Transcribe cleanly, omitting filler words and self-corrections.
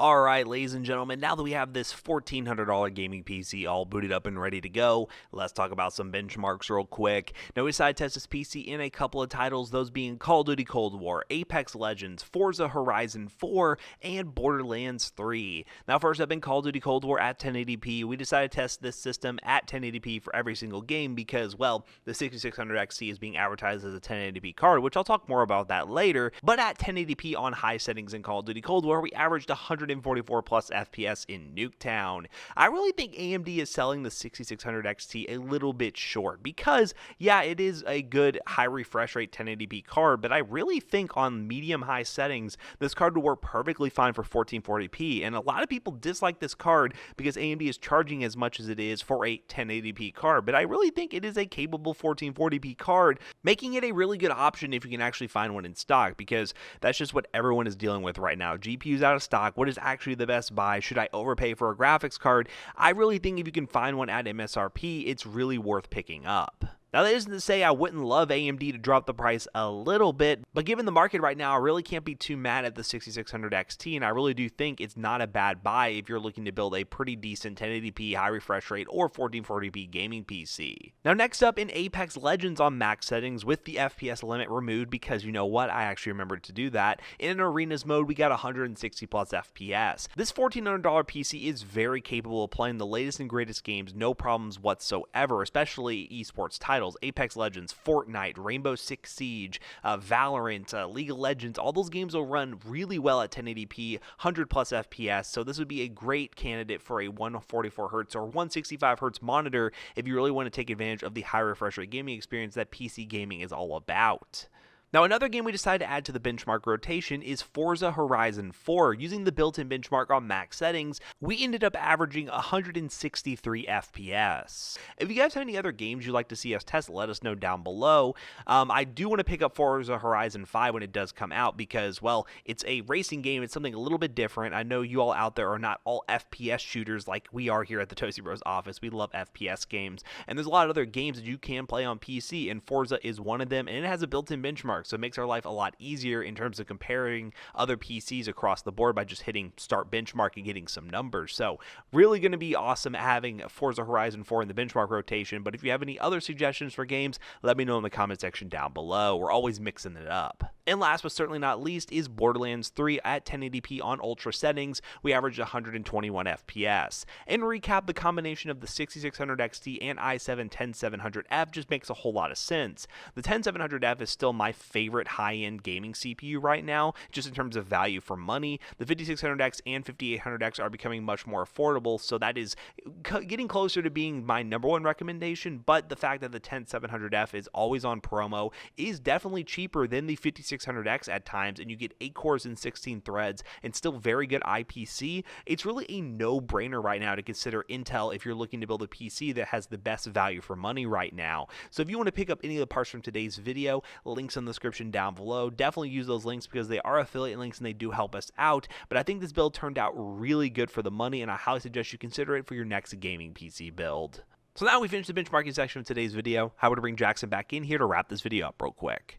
Alright, ladies and gentlemen, now that we have this $1,400 gaming PC all booted up and ready to go, let's talk about some benchmarks real quick. Now, we decided to test this PC in a couple of titles, those being Call of Duty Cold War, Apex Legends, Forza Horizon 4, and Borderlands 3. Now, first up in Call of Duty Cold War at 1080p, we decided to test this system at 1080p for every single game because, well, the 6600 XT is being advertised as a 1080p card, which I'll talk more about that later, but at 1080p on high settings in Call of Duty Cold War, we averaged 144 plus FPS in Nuketown. I really think AMD is selling the 6600 XT a little bit short because, yeah, it is a good high refresh rate 1080p card, but I really think on medium-high settings, this card would work perfectly fine for 1440p, and a lot of people dislike this card because AMD is charging as much as it is for a 1080p card, but I really think it is a capable 1440p card, making it a really good option if you can actually find one in stock, because that's just what everyone is dealing with right now. GPUs out of stock. What is actually the best buy? Should I overpay for a graphics card? I really think if you can find one at MSRP, it's really worth picking up. Now, that isn't to say I wouldn't love AMD to drop the price a little bit, but given the market right now, I really can't be too mad at the 6600 XT, and I really do think it's not a bad buy if you're looking to build a pretty decent 1080p high refresh rate or 1440p gaming PC. Now, next up in Apex Legends on max settings with the FPS limit removed, because you know what, I actually remembered to do that. In an arenas mode, we got 160 plus FPS. This $1,400 PC is very capable of playing the latest and greatest games, no problems whatsoever, especially esports titles. Apex Legends, Fortnite, Rainbow Six Siege, Valorant, League of Legends, all those games will run really well at 1080p, 100 plus FPS, so this would be a great candidate for a 144Hz or 165Hz monitor if you really want to take advantage of the high refresh rate gaming experience that PC gaming is all about. Now, another game we decided to add to the benchmark rotation is Forza Horizon 4. Using the built-in benchmark on max settings, we ended up averaging 163 FPS. If you guys have any other games you'd like to see us test, let us know down below. I do want to pick up Forza Horizon 5 when it does come out because, well, it's a racing game. It's something a little bit different. I know you all out there are not all FPS shooters like we are here at the Toasty Bros office. We love FPS games, and there's a lot of other games that you can play on PC, and Forza is one of them, and it has a built-in benchmark. So it makes our life a lot easier in terms of comparing other PCs across the board by just hitting start benchmark and getting some numbers. So really going to be awesome having Forza Horizon 4 in the benchmark rotation. But if you have any other suggestions for games, let me know in the comment section down below. We're always mixing it up. And last but certainly not least is Borderlands 3 at 1080p on ultra settings. We averaged 121 FPS. And to recap, the combination of the 6600 XT and i7 10700F just makes a whole lot of sense. The 10700F is still my favorite high-end gaming CPU right now, just in terms of value for money. The 5600X and 5800X are becoming much more affordable, so that is getting closer to being my number one recommendation, but the fact that the 10700F is always on promo is definitely cheaper than the 5600X at times, and you get 8 cores and 16 threads and still very good IPC. It's really a no-brainer right now to consider Intel if you're looking to build a PC that has the best value for money right now. So if you want to pick up any of the parts from today's video, links in the description down below. Definitely use those links because they are affiliate links and they do help us out, but I think this build turned out really good for the money, and I highly suggest you consider it for your next gaming PC build. So now we finished the benchmarking section of today's video. I would bring Jackson back in here to wrap this video up real quick.